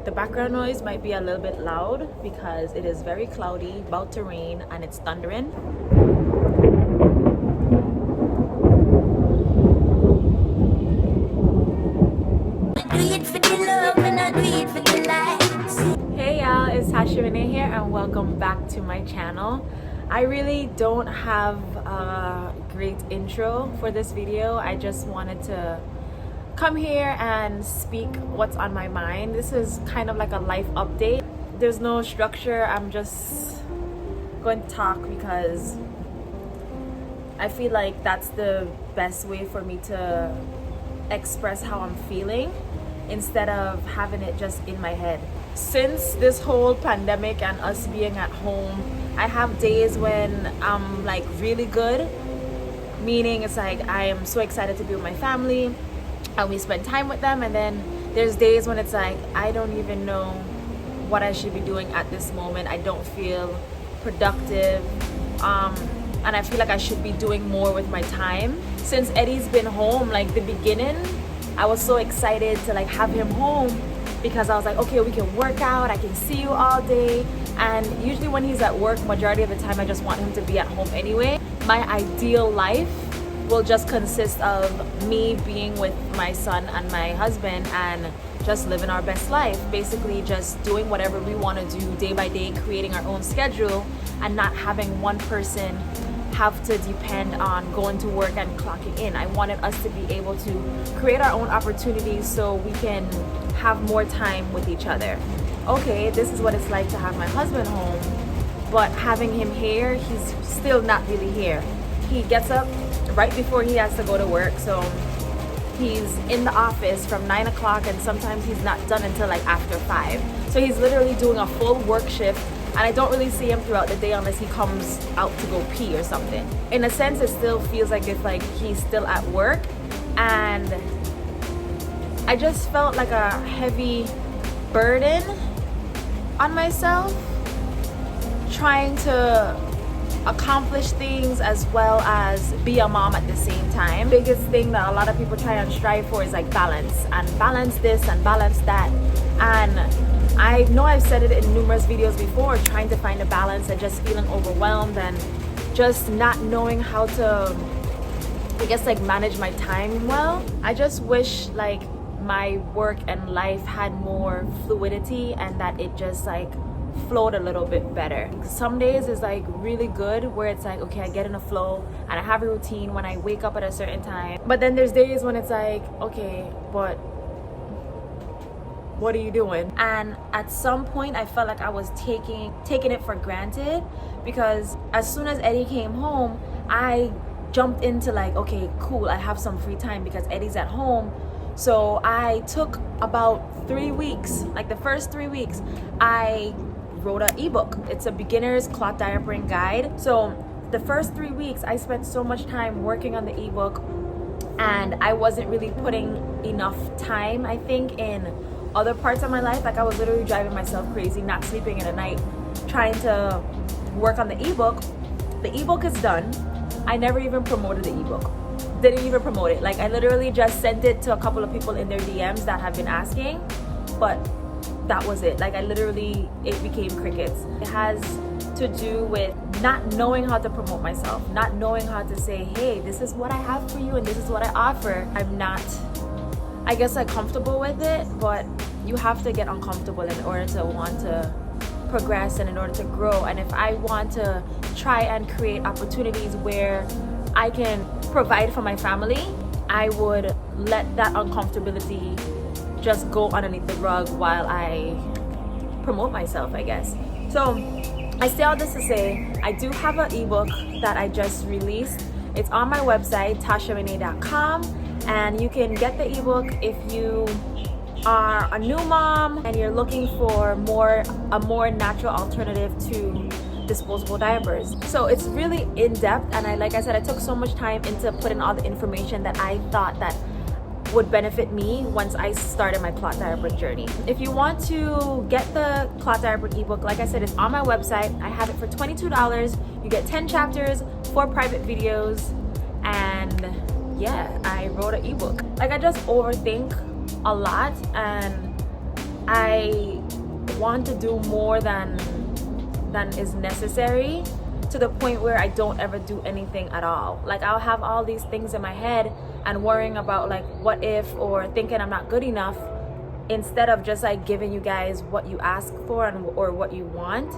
The background noise might be a little bit loud because it is very cloudy, about to rain, and it's thundering. Hey y'all, it's Tasha Renee here and welcome back to my channel. I really don't have a great intro for this video. I just wanted to come here and speak what's on my mind. This is kind of like a life update. There's no structure. I'm just going to talk because I feel like that's the best way for me to express how I'm feeling instead of having it just in my head. Since this whole pandemic and us being at home, I have days when I'm like really good, meaning it's like I am so excited to be with my family and we spend time with them, and then there's days when it's like I don't even know what I should be doing at this moment. I don't feel productive, and I feel like I should be doing more with my time. Since Eddie's been home, like the beginning, I was so excited to like have him home because I was like, okay, we can work out, I can see you all day. And usually when he's at work, majority of the time I just want him to be at home anyway. My ideal life will just consist of me being with my son and my husband and just living our best life. Basically just doing whatever we want to do day by day, creating our own schedule and not having one person have to depend on going to work and clocking in. I wanted us to be able to create our own opportunities so we can have more time with each other. Okay, this is what it's like to have my husband home, but having him here, he's still not really here. He gets up right before he has to go to work, so he's in the office from 9 o'clock and sometimes he's not done until like after 5. So he's literally doing a full work shift, and I don't really see him throughout the day unless he comes out to go pee or something. In a sense, it still feels like it's like he's still at work, and I just felt like a heavy burden on myself trying to accomplish things as well as be a mom at the same time. Biggest thing that a lot of people try and strive for is like balance, and balance this and balance that. And I know I've said it in numerous videos before, trying to find a balance and just feeling overwhelmed and just not knowing how to, I guess, like manage my time well. I just wish like my work and life had more fluidity and that it just like flowed a little bit better. Some days is like really good where it's like, okay, I get in a flow and I have a routine when I wake up at a certain time. But then there's days when it's like, okay, but what are you doing? And at some point I felt like I was taking it for granted, because as soon as Eddie came home, I jumped into like, okay, cool, I have some free time because Eddie's at home. So I took about 3 weeks, like the first 3 weeks, I wrote an ebook. It's a beginner's cloth diapering guide. So the first 3 weeks I spent so much time working on the ebook, and I wasn't really putting enough time, I think, in other parts of my life. Like I was literally driving myself crazy, not sleeping in the night, trying to work on the ebook. The ebook is done. I never even promoted the ebook. Didn't even promote it. Like I literally just sent it to a couple of people in their DMs that have been asking, but that was it. Like I literally, it became crickets. It has to do with not knowing how to promote myself, not knowing how to say, hey, this is what I have for you and this is what I offer. I'm not, I guess, like comfortable with it, but you have to get uncomfortable in order to want to progress and in order to grow. And if I want to try and create opportunities where I can provide for my family, I would let that uncomfortability just go underneath the rug while I promote myself, I guess. So I say all this to say, I do have an ebook that I just released. It's on my website, tasharenee.com, and you can get the ebook if you are a new mom and you're looking for a more natural alternative to disposable diapers. So it's really in-depth, and like I said, I took so much time into putting all the information that I thought that would benefit me once I started my cloth diaper journey. If you want to get the cloth diaper ebook, like I said, it's on my website. I have it for $22. You get 10 chapters, 4 private videos, and yeah, I wrote an ebook. Like I just overthink a lot, and I want to do more than is necessary, to the point where I don't ever do anything at all. Like, I'll have all these things in my head and worrying about like what if, or thinking I'm not good enough, instead of just like giving you guys what you ask for or what you want.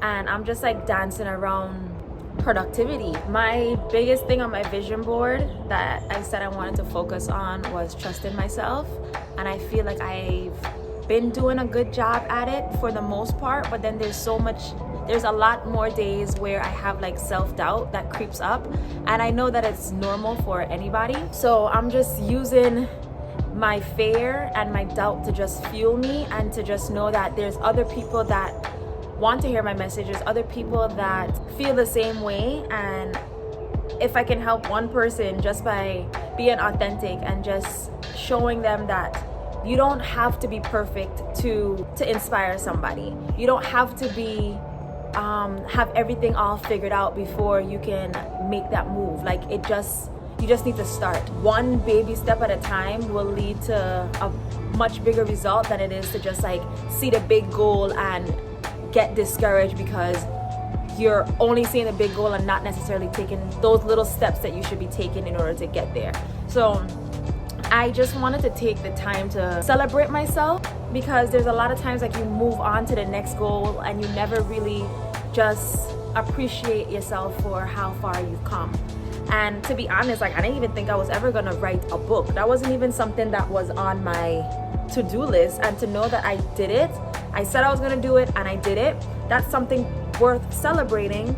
And I'm just like dancing around productivity. My biggest thing on my vision board that I said I wanted to focus on was trusting myself, and I feel like I've been doing a good job at it for the most part, but then there's a lot more days where I have like self-doubt that creeps up, and I know that it's normal for anybody. So I'm just using my fear and my doubt to just fuel me, and to just know that there's other people that want to hear my messages, other people that feel the same way. And if I can help one person just by being authentic and just showing them that you don't have to be perfect to inspire somebody. You don't have to be have everything all figured out before you can make that move. Like, you just need to start. One baby step at a time will lead to a much bigger result than it is to just like see the big goal and get discouraged because you're only seeing the big goal and not necessarily taking those little steps that you should be taking in order to get there. So I just wanted to take the time to celebrate myself, because there's a lot of times like you move on to the next goal and you never really just appreciate yourself for how far you've come. And to be honest, like, I didn't even think I was ever gonna write a book. That wasn't even something that was on my to-do list. And to know that I did it, I said I was gonna do it and I did it, that's something worth celebrating.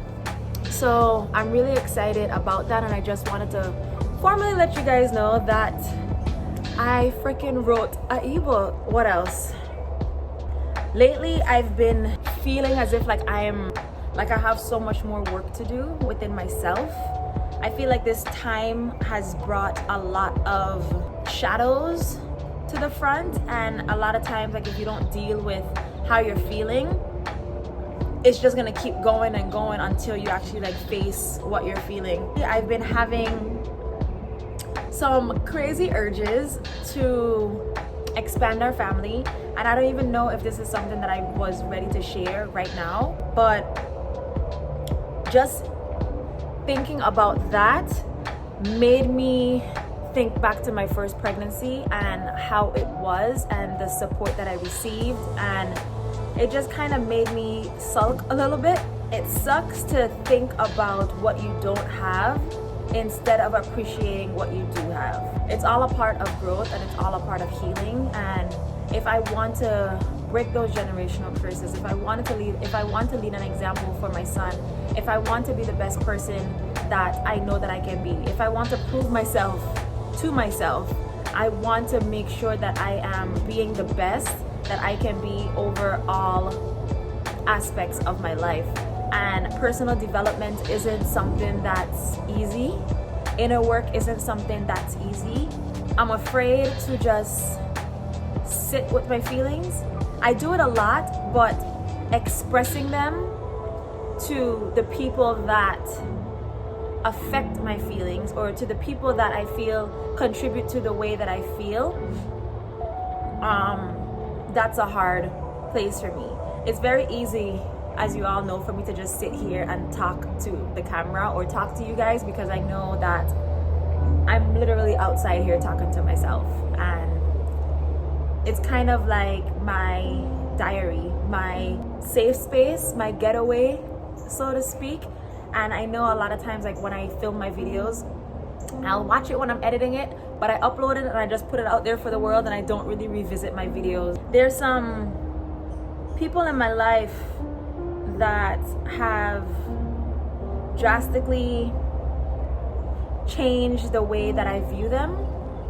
So I'm really excited about that, and I just wanted to formally let you guys know that I freaking wrote an ebook. What else? Lately, I've been feeling as if like I have so much more work to do within myself. I feel like this time has brought a lot of shadows to the front, and a lot of times, like, if you don't deal with how you're feeling, it's just gonna keep going and going until you actually like face what you're feeling. I've been having some crazy urges to expand our family, and I don't even know if this is something that I was ready to share right now, but just thinking about that made me think back to my first pregnancy and how it was and the support that I received, and it just kind of made me sulk a little bit. It sucks to think about what you don't have instead of appreciating what you do have. It's all a part of growth, and it's all a part of healing. And if I want to break those generational curses, if I want to lead an example for my son, if I want to be the best person that I know that I can be, if I want to prove myself to myself, I want to make sure that I am being the best that I can be over all aspects of my life. And personal development isn't something that's easy. Inner work isn't something that's easy. I'm afraid to just sit with my feelings. I do it a lot, but expressing them to the people that affect my feelings, or to the people that I feel contribute to the way that I feel, that's a hard place for me. It's very easy, as you all know, for me to just sit here and talk to the camera or talk to you guys, because I know that I'm literally outside here talking to myself, and it's kind of like my diary, my safe space, my getaway, so to speak. And I know a lot of times, like when I film my videos, I'll watch it when I'm editing it, but I upload it and I just put it out there for the world, and I don't really revisit my videos. There's some people in my life that have drastically changed the way that I view them,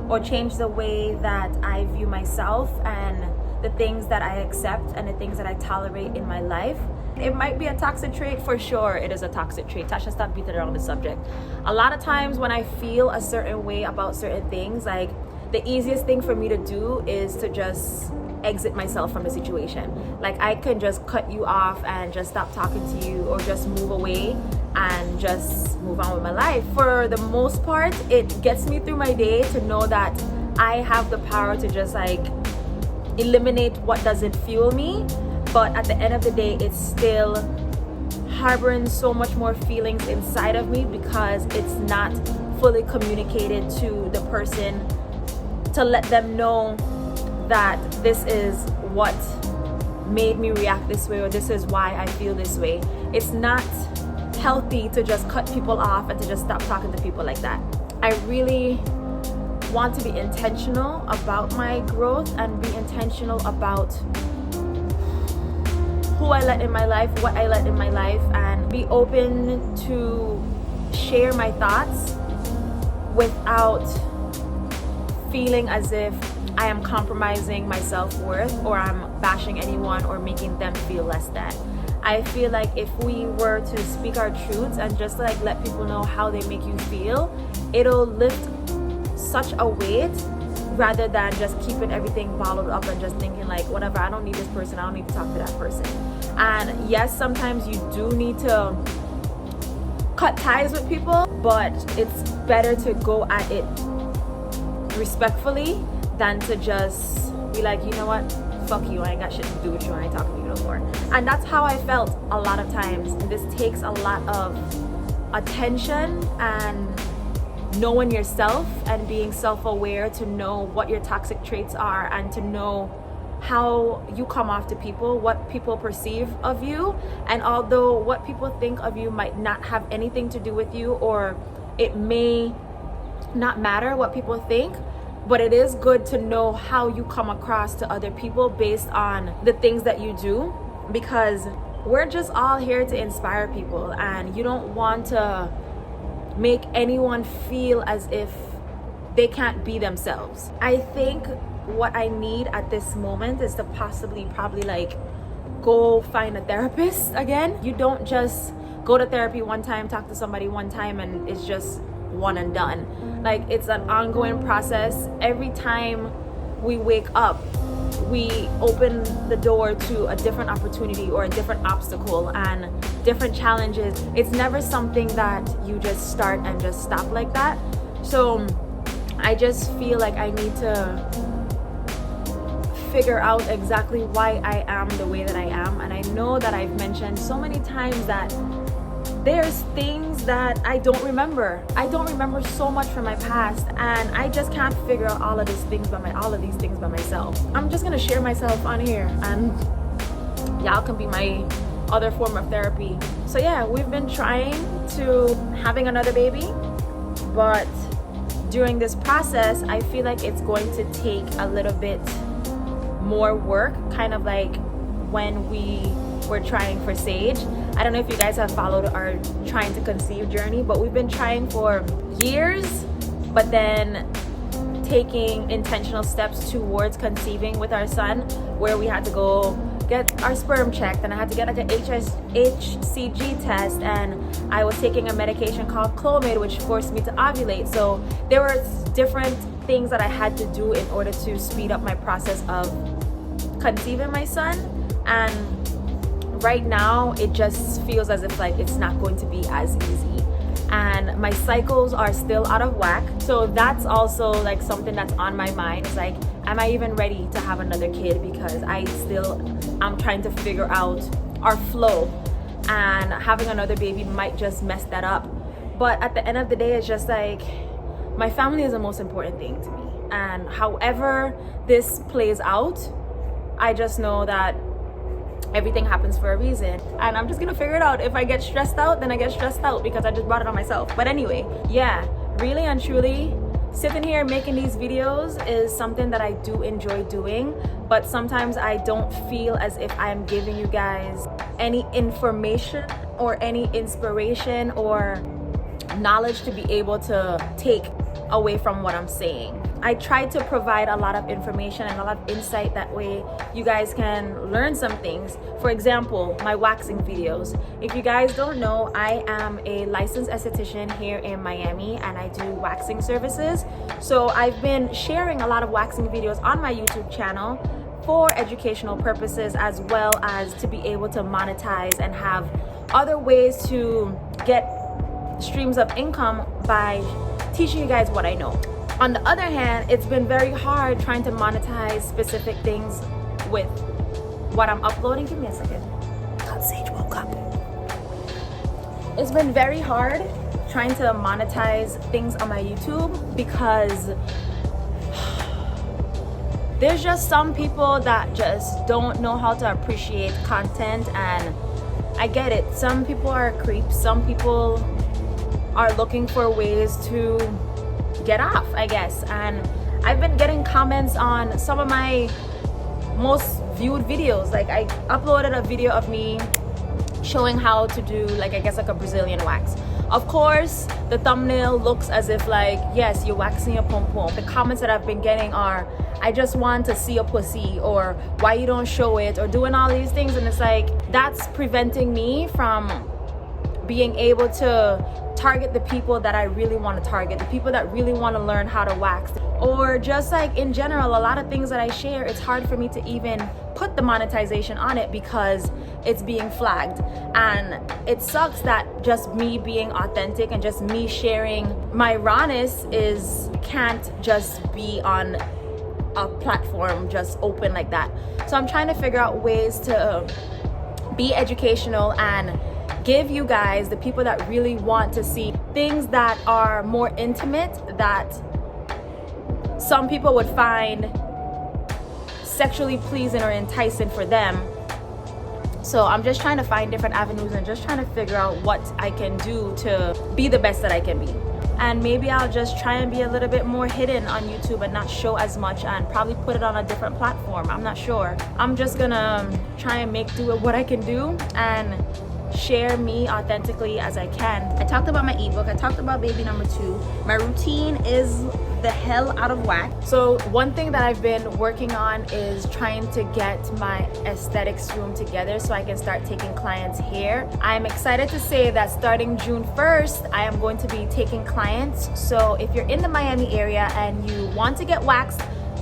or changed the way that I view myself, and the things that I accept and the things that I tolerate in my life. It might be a toxic trait, for sure it is a toxic trait. Tasha, stop beating around the subject. A lot of times when I feel a certain way about certain things, like, the easiest thing for me to do is to just exit myself from the situation. Like, I can just cut you off and just stop talking to you, or just move away and just move on with my life. For the most part, it gets me through my day to know that I have the power to just like eliminate what doesn't fuel me. but at the end of the day, it's still harboring so much more feelings inside of me because it's not fully communicated to the person to let them know that this is what made me react this way, or this is why I feel this way. It's not healthy to just cut people off and to just stop talking to people like that. I really want to be intentional about my growth and be intentional about who I let in my life, what I let in my life, and be open to share my thoughts without feeling as if I am compromising my self-worth or I'm bashing anyone or making them feel less than. I feel like if we were to speak our truths and just like let people know how they make you feel, it'll lift such a weight rather than just keeping everything bottled up and just thinking like, whatever, I don't need this person, I don't need to talk to that person. And yes, sometimes you do need to cut ties with people, but it's better to go at it respectfully than to just be like, you know what, fuck you, I ain't got shit to do with you, I ain't talking to you no more. And that's how I felt a lot of times. This takes a lot of attention and knowing yourself and being self-aware to know what your toxic traits are and to know how you come off to people, what people perceive of you. And although what people think of you might not have anything to do with you, or it may not matter what people think, but it is good to know how you come across to other people based on the things that you do, because we're just all here to inspire people, and you don't want to make anyone feel as if they can't be themselves. I think what I need at this moment is to probably like go find a therapist again. You don't just go to therapy one time, talk to somebody one time, and it's just one and done. Like, it's an ongoing process. Every time we wake up, we open the door to a different opportunity or a different obstacle and different challenges. It's never something that you just start and just stop like that. So I just feel like I need to figure out exactly why I am the way that I am. And I know that I've mentioned so many times that there's things that I don't remember. I don't remember so much from my past, and I just can't figure out all of these things by myself. I'm just gonna share myself on here, and y'all can be my other form of therapy. So yeah, we've been trying to having another baby, but during this process, I feel like it's going to take a little bit more work, kind of like when we were trying for Sage. I don't know if you guys have followed our trying to conceive journey, but we've been trying for years, but then taking intentional steps towards conceiving with our son, where we had to go get our sperm checked, and I had to get like an HCG test, and I was taking a medication called Clomid, which forced me to ovulate. So there were different things that I had to do in order to speed up my process of conceiving my son. And right now it just feels as if like it's not going to be as easy, and my cycles are still out of whack. So that's also like something that's on my mind. It's like, am I even ready to have another kid? Because I'm trying to figure out our flow, and having another baby might just mess that up. But at the end of the day, it's just like, my family is the most important thing to me, and however this plays out, I just know that everything happens for a reason, and I'm just gonna figure it out. If I get stressed out, then I get stressed out because I just brought it on myself. But anyway, yeah, really and truly, sitting here making these videos is something that I do enjoy doing, but sometimes I don't feel as if I'm giving you guys any information or any inspiration or knowledge to be able to take away from what I'm saying. I try to provide a lot of information and a lot of insight, that way you guys can learn some things. For example, my waxing videos. If you guys don't know, I am a licensed esthetician here in Miami, and I do waxing services. So I've been sharing a lot of waxing videos on my YouTube channel for educational purposes, as well as to be able to monetize and have other ways to get streams of income by teaching you guys what I know. On the other hand, it's been very hard trying to monetize specific things with what I'm uploading. Give me a second. God, Sage woke up. It's been very hard trying to monetize things on my YouTube because there's just some people that just don't know how to appreciate content, and I get it. Some people are creeps. Some people are looking for ways to get off, I guess. And I've been getting comments on some of my most viewed videos. Like, I uploaded a video of me showing how to do, like, I guess like a Brazilian wax. Of course, the thumbnail looks as if like, yes, you're waxing your pom pom. The comments that I've been getting are, I just want to see a pussy, or why you don't show it, or doing all these things. And it's like, that's preventing me from being able to target the people that I really want to target, the people that really want to learn how to wax. Or just like in general, a lot of things that I share, it's hard for me to even put the monetization on it because it's being flagged. And it sucks that just me being authentic and just me sharing my rawness can't just be on a platform just open like that. So I'm trying to figure out ways to be educational and give you guys, the people that really want to see things that are more intimate, that some people would find sexually pleasing or enticing for them. So I'm just trying to find different avenues and just trying to figure out what I can do to be the best that I can be. And maybe I'll just try and be a little bit more hidden on YouTube and not show as much, and probably put it on a different platform. I'm not sure. I'm just gonna try and make do with what I can do and share me authentically as I can. I talked about my ebook. I talked about baby number 2. My routine is the hell out of whack. So one thing that I've been working on is trying to get my aesthetics room together so I can start taking clients here. I'm excited to say that starting June 1st, I am going to be taking clients. So if you're in the Miami area and you want to get waxed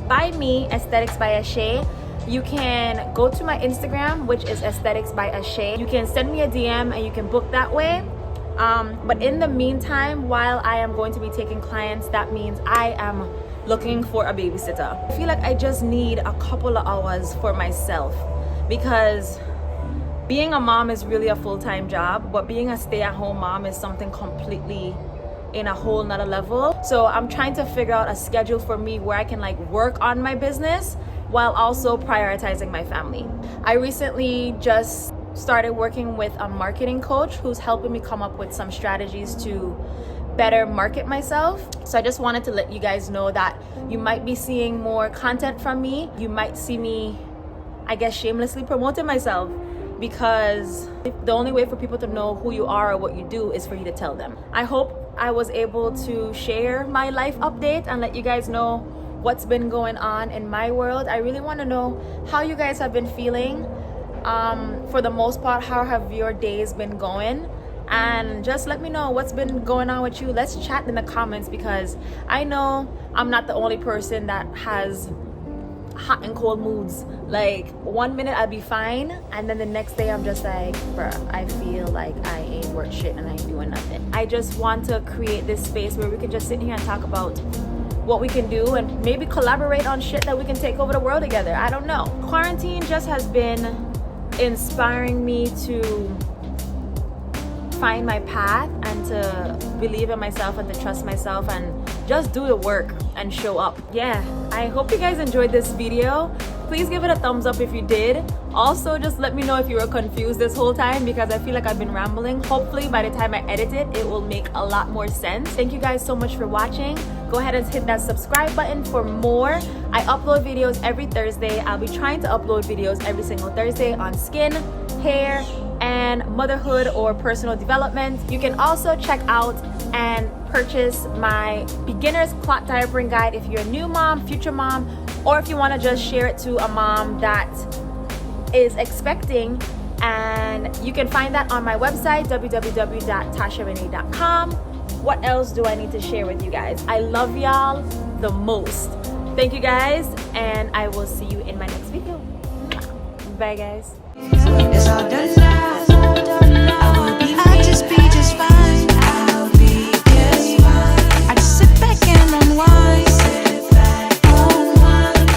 by me, Aesthetics by Ashay, you can go to my Instagram, which is Aesthetics by Ashay. You can send me a DM and you can book that way. But in the meantime, while I am going to be taking clients, that means I am looking for a babysitter. I feel like I just need a couple of hours for myself, because being a mom is really a full-time job, but being a stay-at-home mom is something completely in a whole nother level. So I'm trying to figure out a schedule for me where I can like work on my business while also prioritizing my family. I recently just started working with a marketing coach who's helping me come up with some strategies to better market myself. So I just wanted to let you guys know that you might be seeing more content from me. You might see me, I guess, shamelessly promoting myself, because the only way for people to know who you are or what you do is for you to tell them. I hope I was able to share my life update and let you guys know what's been going on in my world. I really want to know how you guys have been feeling. For the most part, how have your days been going? And just let me know what's been going on with you. Let's chat in the comments, because I know I'm not the only person that has hot and cold moods. Like, one minute I'll be fine, and then the next day I'm just like, bruh, I feel like I ain't worth shit and I ain't doing nothing. I just want to create this space where we can just sit here and talk about what we can do and maybe collaborate on shit that we can take over the world together. I don't know. Quarantine just has been inspiring me to find my path and to believe in myself and to trust myself and just do the work and show up. Yeah, I hope you guys enjoyed this video. Please give it a thumbs up if you did. Also, just let me know if you were confused this whole time, because I feel like I've been rambling. Hopefully by the time I edit it, it will make a lot more sense. Thank you guys so much for watching. Go ahead and hit that subscribe button for more. I upload videos every Thursday. I'll be trying to upload videos every single Thursday on skin, hair, and motherhood or personal development. You can also check out and purchase my beginner's clot diapering guide if you're a new mom, future mom, or if you want to just share it to a mom that is expecting. And you can find that on my website, www.tasharenee.com. What else do I need to share with you guys? I love y'all the most. Thank you guys, and I will see you in my next video. Bye guys.